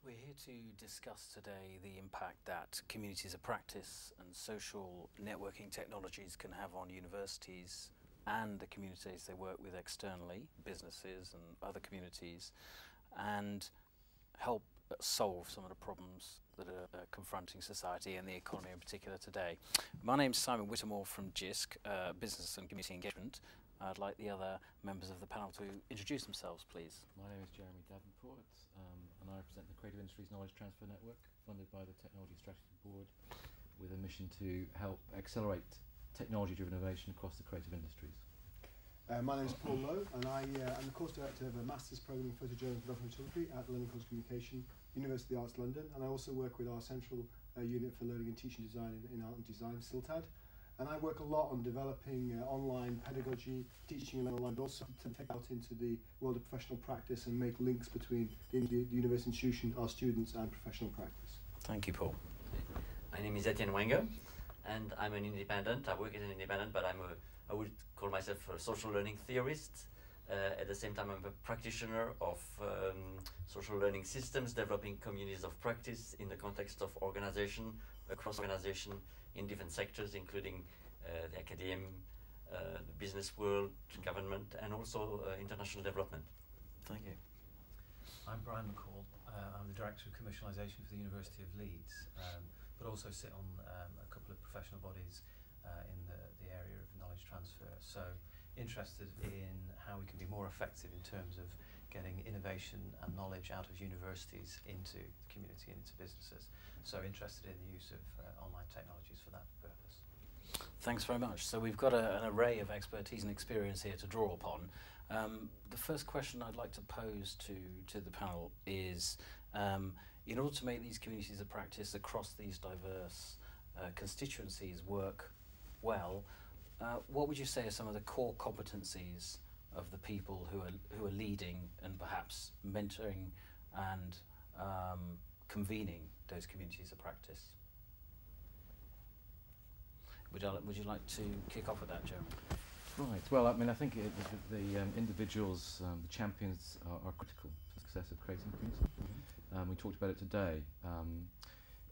We're here to discuss today the impact that communities of practice and social networking technologies can have on universities and the communities they work with externally, businesses and other communities, and help solve some of the problems that are confronting society and the economy in particular today. My name is Simon Whittemore from Jisc, Business and Community Engagement. I'd like the other members of the panel to introduce themselves, please. My name is Jeremy Davenport, and I represent the Creative Industries Knowledge Transfer Network, funded by the Technology Strategy Board, with a mission to help accelerate technology-driven innovation across the creative industries. My name is Paul Lowe, and I'm the course director of a master's programme in photojournalism and documentary at the London College of Communication, University of the Arts London, and I also work with our central unit for learning and teaching design in art and design, SILTAD. And I work a lot on developing online pedagogy, teaching and online, but also to take out into the world of professional practice and make links between the university institution, our students, and professional practice. Thank you, Paul. My name is Etienne Wenger, and I'm an independent. I work as an independent, but I would call myself a social learning theorist. At the same time, I'm a practitioner of social learning systems, developing communities of practice in the context of organization, across organization in different sectors, including the academia, the business world, government, and also international development. Thank you. I'm Brian McCaul. I'm the Director of Commercialisation for the University of Leeds, but also sit on a couple of professional bodies in the area of knowledge transfer. So interested in how we can be more effective in terms of getting innovation and knowledge out of universities into the community and into businesses. So interested in the use of online technologies for that purpose. Thanks very much. So we've got an array of expertise and experience here to draw upon. The first question I'd like to pose to the panel is, in order to make these communities of practice across these diverse constituencies work well, what would you say are some of the core competencies of the people who are leading and perhaps mentoring and convening those communities of practice? Would you like to kick off with that, Jeremy? Right. Well, I mean, I think the individuals, the champions, are critical to the success of creating community. We talked about it today.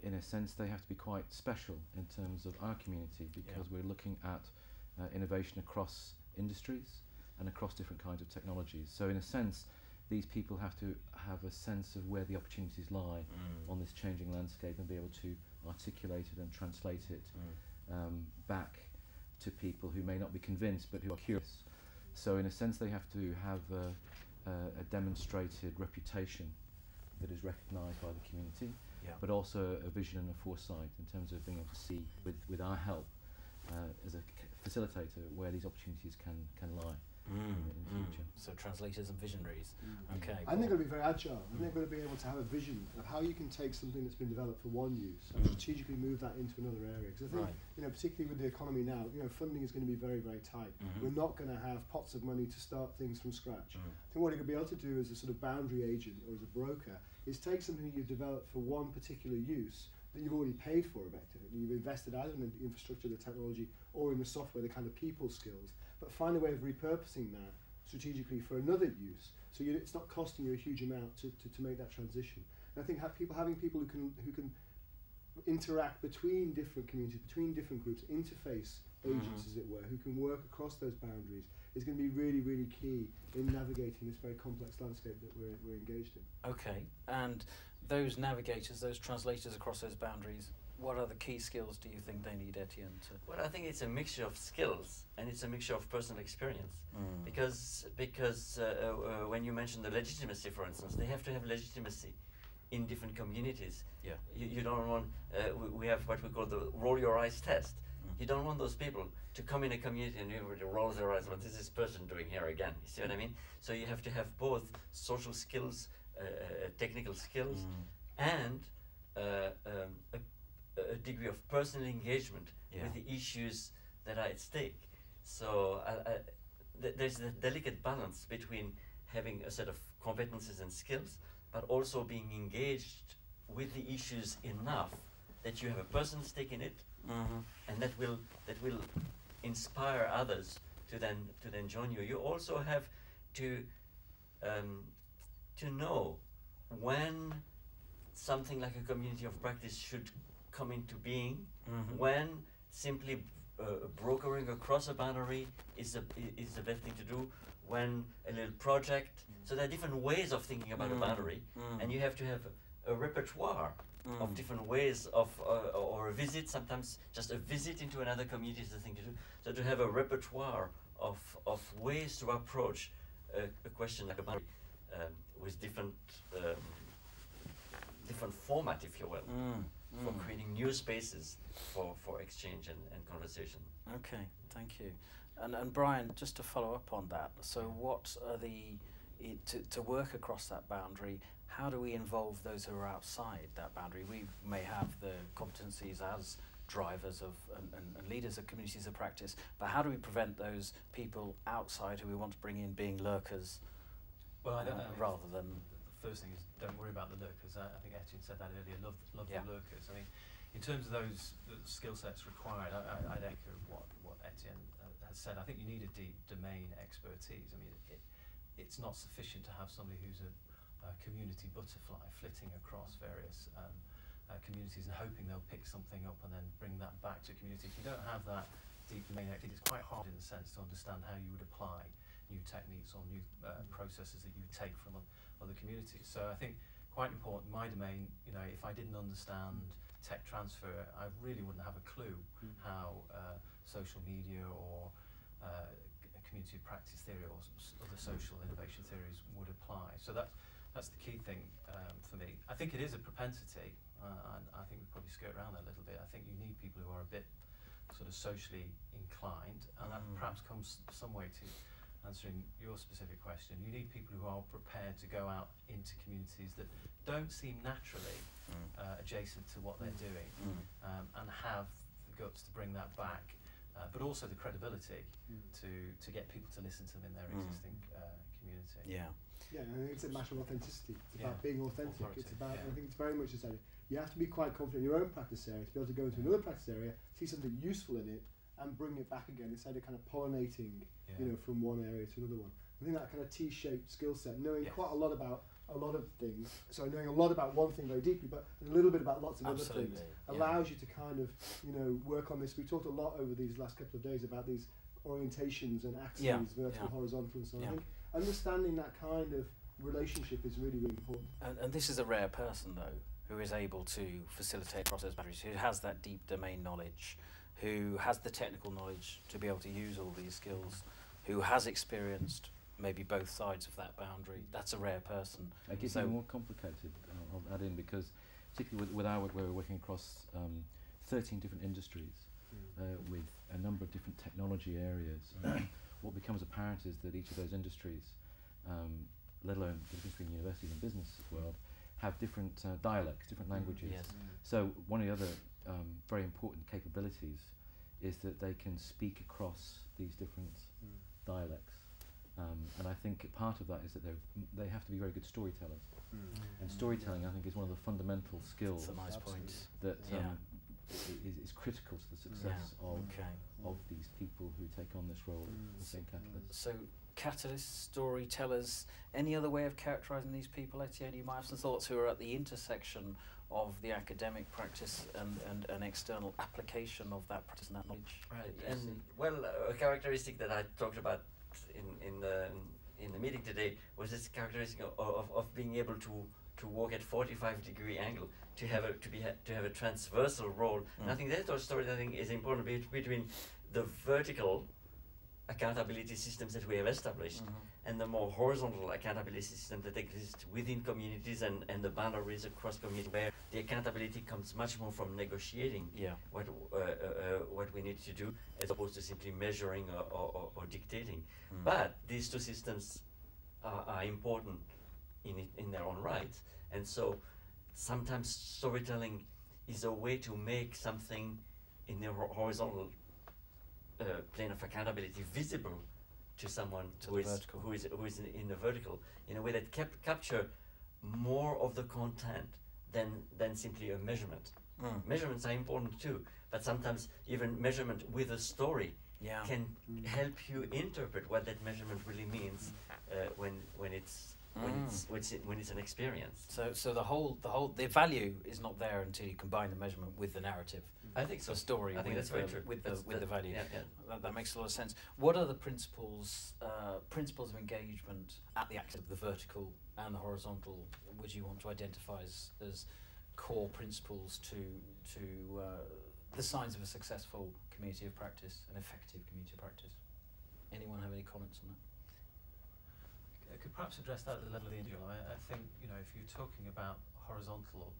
In a sense, they have to be quite special in terms of our community, because we're looking at innovation across industries and across different kinds of technologies. So in a sense, these people have to have a sense of where the opportunities lie on this changing landscape and be able to articulate it and translate it back to people who may not be convinced but who are curious. So in a sense, they have to have a demonstrated reputation that is recognised by the community, but also a vision and a foresight in terms of being able to see with our help as a facilitator where these opportunities can lie in the future. So translators and visionaries. Okay. I think they've got to be very agile. I think they've got to be able to have a vision of how you can take something that's been developed for one use and strategically move that into another area. Because I think, particularly with the economy now, funding is going to be very, very tight. We're not going to have pots of money to start things from scratch. I think what you're going to be able to do as a sort of boundary agent or as a broker is take something you've developed for one particular use that you've already paid for effectively. You've invested either in the infrastructure, the technology, or in the software, the kind of people skills, but find a way of repurposing that strategically for another use, so it's not costing you a huge amount to make that transition. And I think having people who can interact between different communities, between different groups, interface agents, as it were, who can work across those boundaries, is going to be really, really key in navigating this very complex landscape that we're engaged in. Okay, and those navigators, those translators across those boundaries, what other key skills do you think they need, Etienne? Well, I think it's a mixture of skills and it's a mixture of personal experience. Because when you mention the legitimacy, for instance, they have to have legitimacy in different communities. You don't want, we have what we call the roll your eyes test. You don't want those people to come in a community and everybody rolls their eyes, what is this person doing here again? You see what I mean? So you have to have both social skills, technical skills, and a degree of personal engagement with the issues that are at stake. So there's a delicate balance between having a set of competencies and skills, but also being engaged with the issues enough that you have a personal stake in it, and that will inspire others to then join you. You also have to know when something like a community of practice should come into being when simply brokering across a boundary is the best thing to do, when a little project. So there are different ways of thinking about a boundary, and you have to have a repertoire of different ways of, or a visit. Sometimes just a visit into another community is the thing to do. So to have a repertoire of ways to approach a question like a boundary with different format, if you will, for creating new spaces for exchange and conversation. Okay, thank you. And Brian, just to follow up on that, so what are to work across that boundary, how do we involve those who are outside that boundary? We may have the competencies as drivers of and leaders of communities of practice, but how do we prevent those people outside who we want to bring in being lurkers, well, rather than... The first thing is don't worry about the lurkers. I think Etienne said that earlier, love Yeah. the lurkers. I mean, in terms of those skill sets required, I'd echo what Etienne has said. I think you need a deep domain expertise. I mean, it's not sufficient to have somebody who's a community butterfly flitting across various communities and hoping they'll pick something up and then bring that back to a community. If you don't have that deep domain expertise, it's quite hard in the sense to understand how you would apply new techniques or new processes that you would take from other communities. So I think quite important, my domain, you know, if I didn't understand tech transfer, I really wouldn't have a clue how social media or community practice theory or other social innovation theories would apply. So that's the key thing for me. I think it is a propensity, and I think we probably skirt around that a little bit. I think you need people who are a bit sort of socially inclined, and that perhaps comes some way to answering your specific question. You need people who are prepared to go out into communities that don't seem naturally adjacent to what they're doing, and have the guts to bring that back, but also the credibility to get people to listen to them in their existing community. Yeah. Yeah, and it's a matter of authenticity. It's about being authentic. Authority, It's about, I think it's very much the same. You have to be quite confident in your own practice area to be able to go into another practice area, see something useful in it, and bring it back again instead of kind of pollinating, you know, from one area to another one. I think that kind of T-shaped skill set, knowing quite a lot about a lot of things, so knowing a lot about one thing very deeply, but a little bit about lots of other things, allows you to kind of, you know, work on this. We talked a lot over these last couple of days about these orientations and axes, vertical, horizontal, and so on. I think understanding that kind of relationship is really, really important. And this is a rare person, though, who is able to facilitate across those boundaries, who has that deep domain knowledge, who has the technical knowledge to be able to use all these skills, who has experienced maybe both sides of that boundary. That's a rare person. It gets even more complicated, I'll add in, because particularly with our work, where we're working across 13 different industries with a number of different technology areas, what becomes apparent is that each of those industries, let alone the difference between universities and business world, have different dialects, different languages. So one of the other very important capabilities is that they can speak across these different dialects. And I think part of that is that they have to be very good storytellers. And storytelling, I think, is one of the fundamental skills. That's a nice point. That is critical to the success of these people who take on this role as catalysts. So, catalysts, storytellers, any other way of characterising these people, Etienne? You might have some thoughts who are at the intersection of the academic practice and an external application of that practice and that knowledge. Right, and well, a characteristic that I talked about in the meeting today was this characteristic of being able to walk at 45-degree angle, to have a transversal role. And I think that's what storytelling is important between the vertical accountability systems that we have established and the more horizontal accountability systems that exist within communities and the boundaries across communities, where the accountability comes much more from negotiating what we need to do, as opposed to simply measuring or dictating. But these two systems are important in their own right, and so sometimes storytelling is a way to make something in the horizontal plane of accountability visible to someone who is in the vertical, in a way that capture more of the content than simply a measurement. Measurements are important too, but sometimes even measurement with a story can help you interpret what that measurement really means when it's when it's an experience. So the value is not there until you combine the measurement with the narrative. I think so. The story. I think that's very true. With the value. Yeah. That makes a lot of sense. What are the principles of engagement at the axis of the vertical and the horizontal? Would you want to identify as core principles to the signs of a successful community of practice, an effective community of practice? Anyone have any comments on that? I could perhaps address that at the level of the individual. I think, you know, if you're talking about horizontal,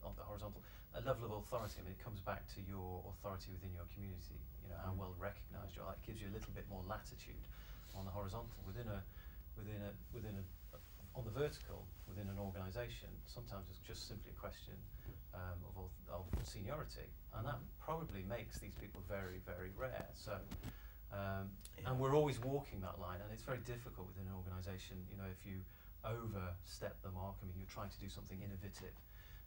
on the horizontal, a level of authority, I mean, it comes back to your authority within your community. You know, how well recognised you are. It gives you a little bit more latitude on the horizontal. On the vertical, within an organisation, sometimes it's just simply a question of seniority, and that probably makes these people very, very rare. So. And we're always walking that line, and it's very difficult within an organisation. You know, if you overstep the mark, I mean, you're trying to do something innovative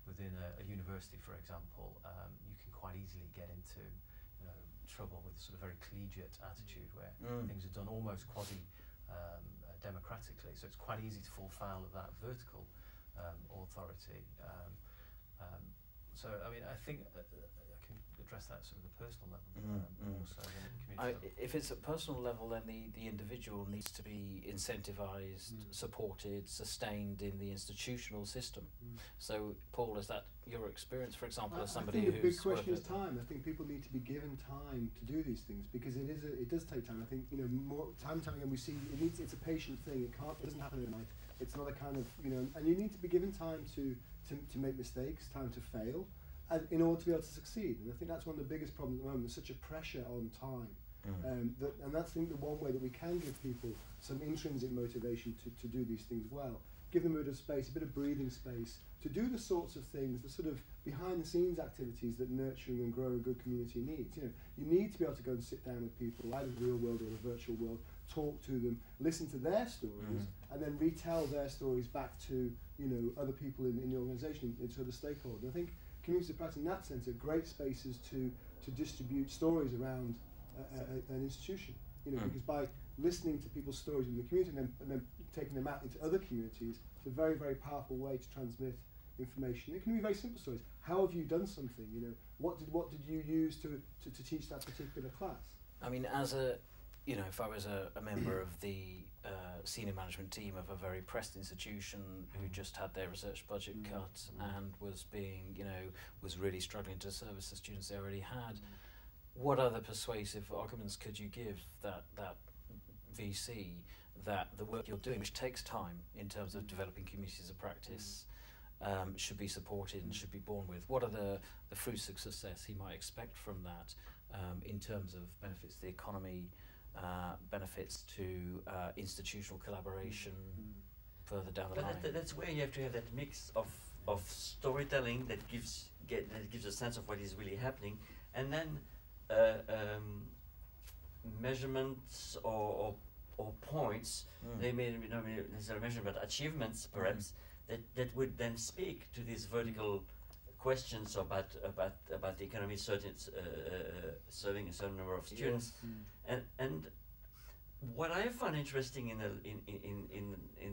within a university, for example, you can quite easily get into, you know, trouble with sort of very collegiate attitude where things are done almost quasi democratically. So it's quite easy to fall foul of that vertical authority. So I mean, I think I can address that sort of the personal level more so than community level. If it's at personal level, then the individual needs to be incentivized, supported, sustained in the institutional system. So, Paul, is that your experience, for example, as somebody who's... I think the big question is time. I think people need to be given time to do these things, because it does take time. I think, you know, more time and time again we see it's a patient thing. It doesn't happen overnight. It's not a kind of, you know, and you need to be given time to make mistakes, time to fail, in order to be able to succeed. And I think that's one of the biggest problems at the moment. There's such a pressure on time. And that's, I think, the one way that we can give people some intrinsic motivation to do these things well. Give them a bit of space, a bit of breathing space, to do the sorts of things, the sort of behind-the-scenes activities that nurturing and growing a good community needs. You know, you need to be able to go and sit down with people, either the real world or the virtual world, talk to them, listen to their stories, and then retell their stories back to, you know, other people in the organisation, to other stakeholders. And I think community practice, in that sense, are great spaces to distribute stories around an institution. You know, because by listening to people's stories in the community and then taking them out into other communities, it's a very, very powerful way to transmit information. It can be very simple stories. How have you done something? You know, what did you use to teach that particular class? I mean, if I was a member of the senior management team of a very pressed institution who just had their research budget cut and was really struggling to service the students they already had, what other persuasive arguments could you give that VC that the work you're doing, which takes time in terms of developing communities of practice, should be supported and should be borne with? What are the fruits of success he might expect from that in terms of benefits to the economy, benefits to institutional collaboration further down the line? That's where you have to have that mix of storytelling that gives a sense of what is really happening, and then measurements or points. They may not necessarily measurement, but achievements perhaps that would then speak to these vertical questions about the economy, serving a certain number of students. And what I found interesting in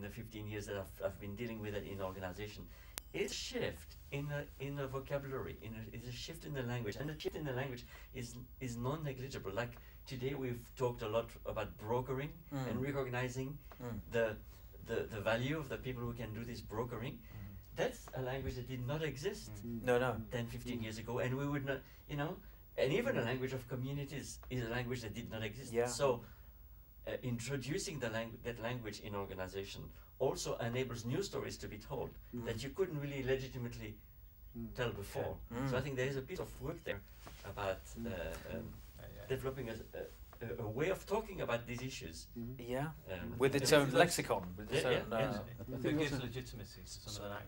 the 15 years that I've been dealing with it in organization, is a shift in the vocabulary, is a shift in the language, and the shift in the language is non-negligible. Like today, we've talked a lot about brokering and recognizing the value of the people who can do this brokering. That's a language that did not exist 10, 15 years ago, and we would not, you know, and even a language of communities is a language that did not exist. So introducing that language in organization also enables new stories to be told that you couldn't really legitimately tell before. So I think there is a bit of work there about developing a way of talking about these issues. With its own lexicon. With its own, I think it gives legitimacy to some of that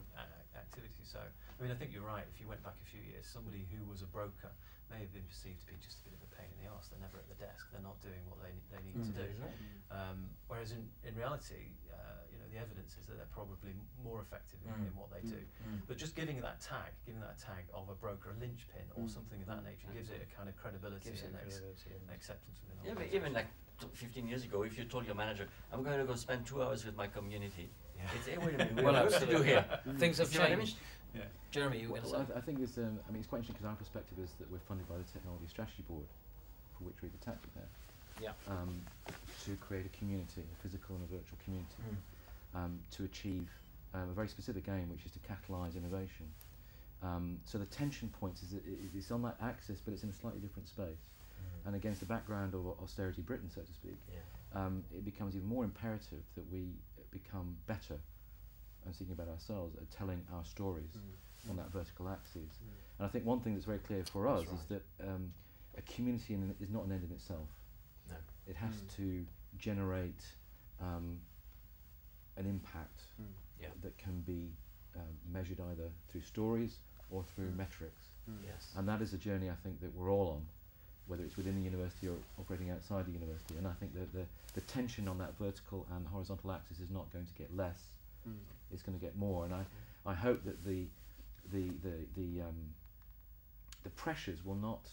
activity. So, I mean, I think you're right. If you went back a few years, somebody who was a broker may have been perceived to be just a bit of a pain in the arse. They're never at the desk. They're not doing what they need to do. Whereas in reality, the evidence is that they're probably more effective in what they do. But just giving that tag of a broker, a linchpin or something of that nature, gives it a kind of credibility and acceptance within the but even like 15 years ago, if you told your manager, I'm going to go spend 2 hours with my community, Yeah. it's, hey, wait a minute, we Well, have work to do here. Things have You know what I mean? changed. Yeah. Jeremy, you were going to say? I think it's, I mean, it's quite interesting because our perspective is that we're funded by the Technology Strategy Board, for which we've attached it there, Yeah. to create a community, a physical and a virtual community, to achieve a very specific aim, which is to catalyse innovation. So the tension points is that it's on that axis, but it's in a slightly different space. And against the background of austerity Britain, so to speak, it becomes even more imperative that we become better and thinking about ourselves at telling our stories on that vertical axis. And I think one thing that's very clear for us is that a community is not an end in itself. No. It has to generate an impact that can be measured either through stories or through metrics. Yes. And that is a journey I think that we're all on, whether it's within the university or operating outside the university. And I think that the tension on that vertical and horizontal axis is not going to get less, it's going to get more. And I hope that the pressures will not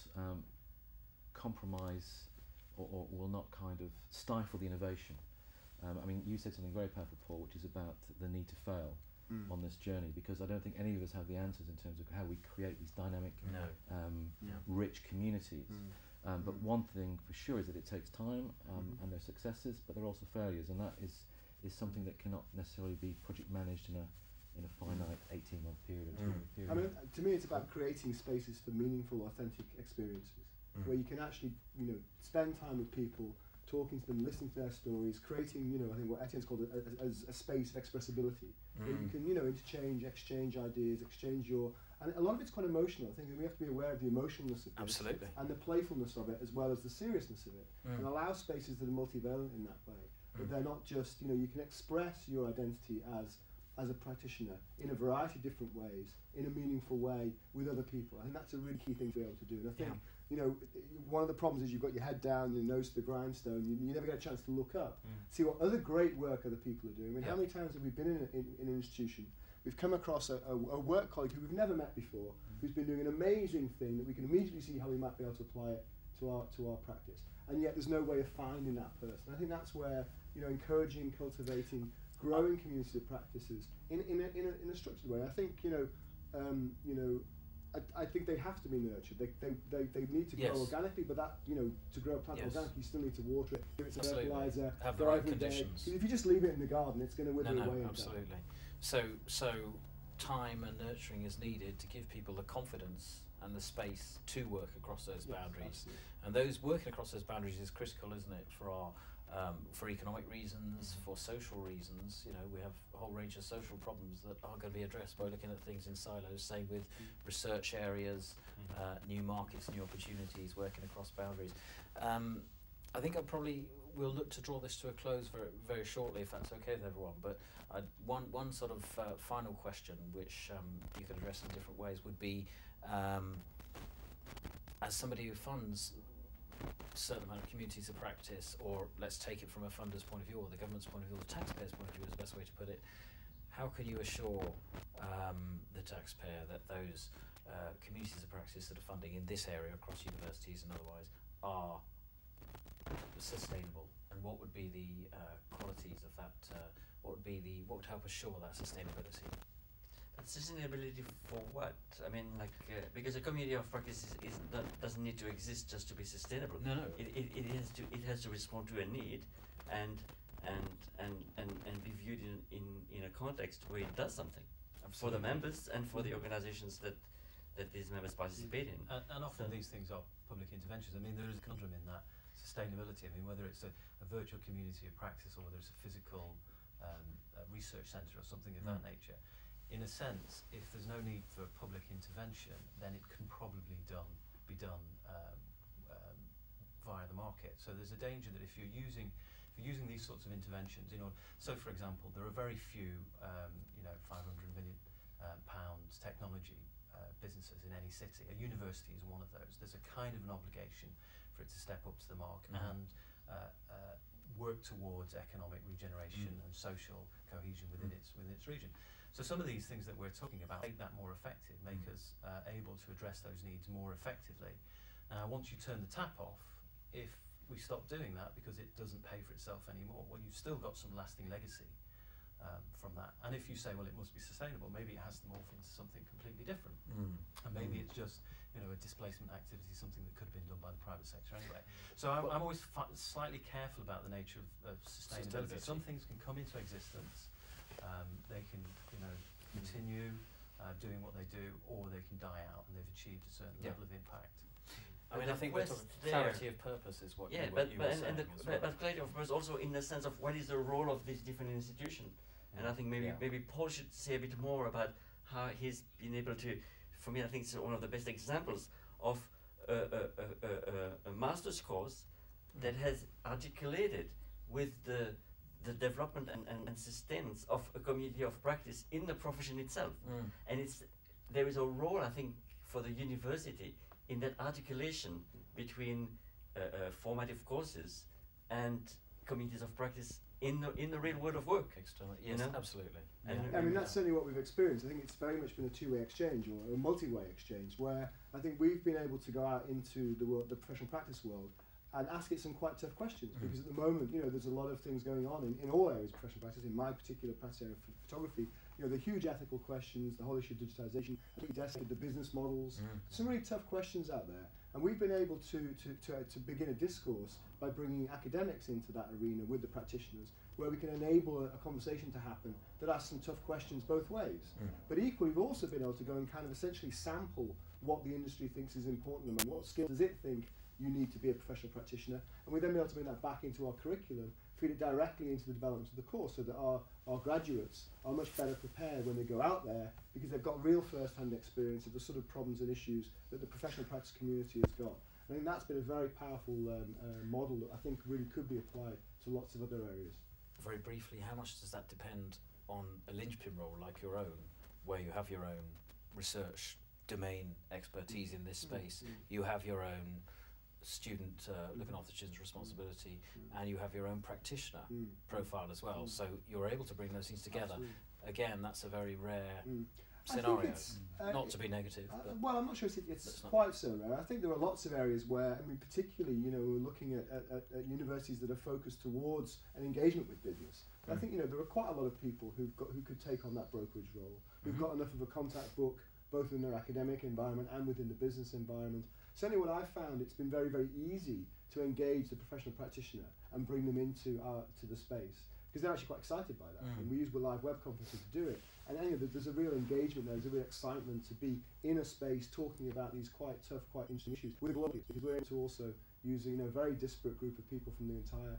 compromise or will not kind of stifle the innovation. I mean, you said something very powerful, Paul, which is about the need to fail on this journey, because I don't think any of us have the answers in terms of how we create these dynamic, rich communities. But one thing for sure is that it takes time, and there are successes, but there are also failures, and that is something that cannot necessarily be project managed in a finite 18-month period or 2-month period. I mean, to me, it's about creating spaces for meaningful, authentic experiences, where you can actually, spend time with people, talking to them, listening to their stories, creating, I think what Etienne's called a space of expressibility, where you can, exchange ideas, exchange and a lot of it's quite emotional. I think we have to be aware of the emotionalness of it, Absolutely. and the playfulness of it, as well as the seriousness of it, and allow spaces that are multivalent in that way. But they're not just, you can express your identity as a practitioner in a variety of different ways, in a meaningful way with other people. I think that's a really key thing to be able to do. And I think, one of the problems is you've got your head down, your nose to the grindstone, you never get a chance to look up, see what other great work other people are doing. I mean, how many times have we been in an institution, we've come across a work colleague who we've never met before, who's been doing an amazing thing that we can immediately see how we might be able to apply it to our practice. And yet there's no way of finding that person. I think that's where, encouraging, cultivating, growing communities of practices in a structured way. I think, I think they have to be nurtured. They need to grow organically, but that, to grow a plant organically, you still need to water it, give it some fertilizer, have the right conditions. If you just leave it in the garden, it's going to wither away. Absolutely. So time and nurturing is needed to give people the confidence and the space to work across those boundaries. Absolutely. And those working across those boundaries is critical, isn't it, for our for economic reasons, for social reasons. We have a whole range of social problems that are going to be addressed by looking at things in silos, same with research areas, new markets, new opportunities, working across boundaries. I think we'll look to draw this to a close very, very shortly, if that's okay with everyone. But one sort of final question, which you could address in different ways, would be, as somebody who funds a certain amount of communities of practice, or let's take it from a funder's point of view, or the government's point of view, or the taxpayer's point of view is the best way to put it, how can you assure the taxpayer that those communities of practice that are funding in this area across universities and otherwise are sustainable, and what would be the qualities of that, what would help assure that sustainability? Sustainability for what? I mean, because a community of practice doesn't need to exist just to be sustainable. No. It has to respond to a need, and be viewed in a context where it does something. Absolutely. For the members and for the organizations that these members participate in. And often these things are public interventions. I mean, there is a conundrum in that sustainability. I mean, whether it's a virtual community of practice or whether it's a physical research centre or something of that nature. In a sense, if there's no need for public intervention, then it can probably be done via the market. So there's a danger that if you're using these sorts of interventions, so for example, there are very few, 500 million pounds technology businesses in any city. A university is one of those. There's a kind of an obligation for it to step up to the mark and work towards economic regeneration and social cohesion within its region. So some of these things that we're talking about make that more effective, make us able to address those needs more effectively. Now, once you turn the tap off, if we stopped doing that because it doesn't pay for itself anymore. Well, you've still got some lasting legacy from that. And if you say, well, it must be sustainable, maybe it has to morph into something completely different. And maybe it's just, you know, a displacement activity, something that could have been done by the private sector anyway. So I'm always slightly careful about the nature of sustainability. Some things can come into existence, they can, you know, continue doing what they do, or they can die out and they've achieved a certain level of impact. I mean, I think we're talking clarity of purpose is what you were saying. But clarity of purpose also in the sense of what is the role of these different institutions. And I think maybe Paul should say a bit more about how he's been able to, for me I think it's one of the best examples of a master's course that has articulated with the development and sustenance of a community of practice in the profession itself. And there is a role, I think, for the university in that articulation between formative courses and communities of practice in the real world of work. External, yes, you know? Absolutely. I mean, that's certainly what we've experienced. I think it's very much been a two-way exchange, or a multi-way exchange, where I think we've been able to go out into the professional practice world and ask it some quite tough questions, because at the moment, you know, there's a lot of things going on in all areas of professional practice. In my particular practice area of photography, you know, the huge ethical questions, the whole issue of digitization, the business models, some really tough questions out there. And we've been able to begin a discourse by bringing academics into that arena with the practitioners, where we can enable a conversation to happen that asks some tough questions both ways. But equally, we've also been able to go and kind of essentially sample what the industry thinks is important and what skills does it think you need to be a professional practitioner, and we've then been able to bring that back into our curriculum, feed it directly into the development of the course, so that our graduates are much better prepared when they go out there, because they've got real first-hand experience of the sort of problems and issues that the professional practice community has got. I think that's been a very powerful model that I think really could be applied to lots of other areas. Very briefly, how much does that depend on a linchpin role like your own, where you have your own research domain expertise in this space, you have your own student looking after children's responsibility, and you have your own practitioner profile as well, so you're able to bring those things together. Again, that's a very rare scenario, not to be negative. Well, I'm not sure it's quite so rare. I think there are lots of areas where, I mean, particularly, you know, we're looking at universities that are focused towards an engagement with business. I think, you know, there are quite a lot of people who could take on that brokerage role, who've got enough of a contact book, both in their academic environment and within the business environment. Certainly what I've found, it's been very, very easy to engage the professional practitioner and bring them into to the space, because they're actually quite excited by that. And we use live web conferences to do it. And anyway, there's a real engagement there, there's a real excitement to be in a space talking about these quite tough, quite interesting issues with global, because we're able to also use, you know, a very disparate group of people from the entire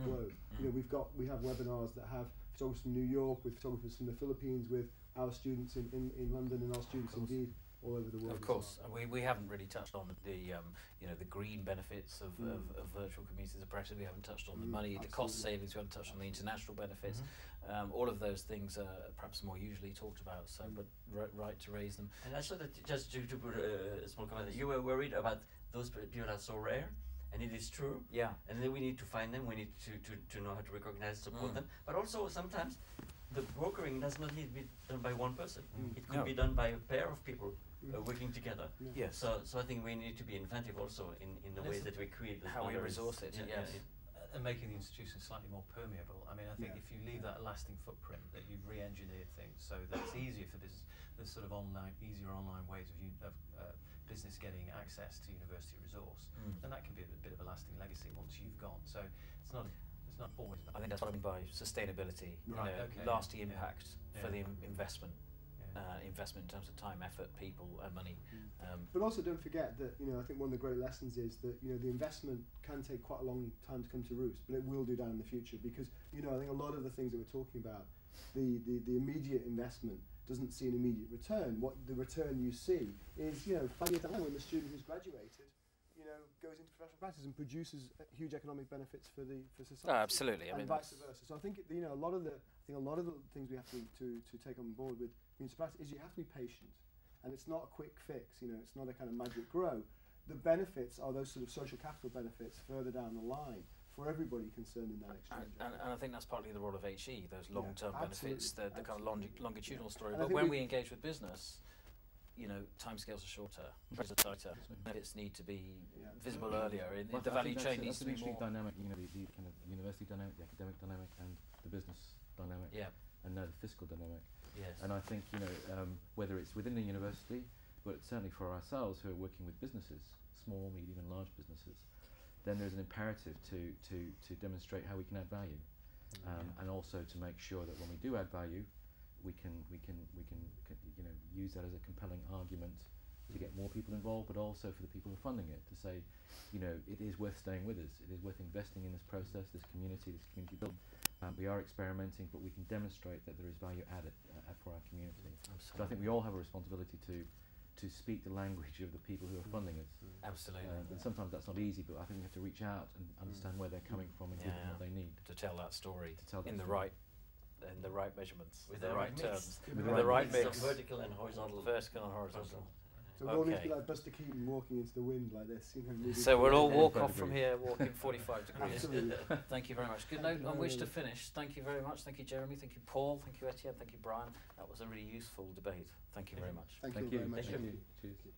globe. You know, we have webinars that have photographers from New York, with photographers from the Philippines, with our students in London, and our students indeed all over the world. Of course, we haven't really touched on the you know, the green benefits of virtual communities of practice. We haven't touched on the money, the cost savings. We haven't touched on the international benefits. All of those things are perhaps more usually talked about. So, but right to raise them. And I saw that, just to put a small comment, that you were worried about those people are so rare. And it is true. Yeah. And then we need to find them. We need to know how to recognize, support them. But also sometimes the brokering does not need to be done by one person. It could be done by a pair of people working together. Yes. So I think we need to be inventive also in the way that we create the how we resource it. Yes. And making the institution slightly more permeable. I mean, I think if you leave that lasting footprint, that you've re-engineered things so that it's easier for business. There's sort of easier online ways of business getting access to university resource, and that can be a bit of a lasting legacy once you've gone. So it's not always. I think that's what I mean by sustainability. Right. Lasting impact for the investment. Investment in terms of time, effort, people, and money. But also, don't forget that, you know, I think one of the great lessons is that, you know, the investment can take quite a long time to come to roost, but it will do down in the future, because, you know, I think a lot of the things that we're talking about, the immediate investment doesn't see an immediate return. What the return you see is, you know, 5 years down when the student who's graduated, you know, goes into professional practice and produces huge economic benefits for society. Oh, absolutely. I mean, vice versa. So I think, you know, a lot of the things we have to take on board with community practice is you have to be patient, and it's not a quick fix. You know, it's not a kind of magic grow. The benefits are those sort of social capital benefits further down the line for everybody concerned in that exchange. And I think that's partly the role of HE, those long-term benefits, the kind of longitudinal story. And but when we engage with business, you know, timescales are shorter, pressures are tighter, benefits need to be visible earlier, Well, the I value think chain that's needs to an be interesting more. dynamic, you know, the kind of university dynamic, the academic dynamic, and the business dynamic, and now the fiscal dynamic. Yes. And I think, you know, whether it's within the university, but certainly for ourselves who are working with businesses, small, medium and large businesses, then there's an imperative to demonstrate how we can add value, and also to make sure that when we do add value, we can you know, use that as a compelling argument to get more people involved, but also for the people who are funding it to say, you know, it is worth staying with us, it is worth investing in this process, this community building. We are experimenting, but we can demonstrate that there is value added for our community. Absolutely. So I think we all have a responsibility to speak the language of the people who are funding us. Absolutely. And sometimes that's not easy, but I think we have to reach out and understand where they're coming from and give them what they need. To tell that story To tell that in the story. right measurements, With the right terms, with the right mix mix, of vertical and horizontal. vertical and horizontal. So we all need to be like Buster Keaton walking into the wind like this. You know, moving So we'll all forward. walk off from here walking 45 degrees. Absolutely. Thank you very much. Good Thank note you on very which to much. finish. Thank you very much. Thank you, Jeremy. Thank you, Paul. Thank you, Etienne. Thank you, Brian. That was a really useful debate. Thank you very much. Thank you very much. Thank you. Cheers.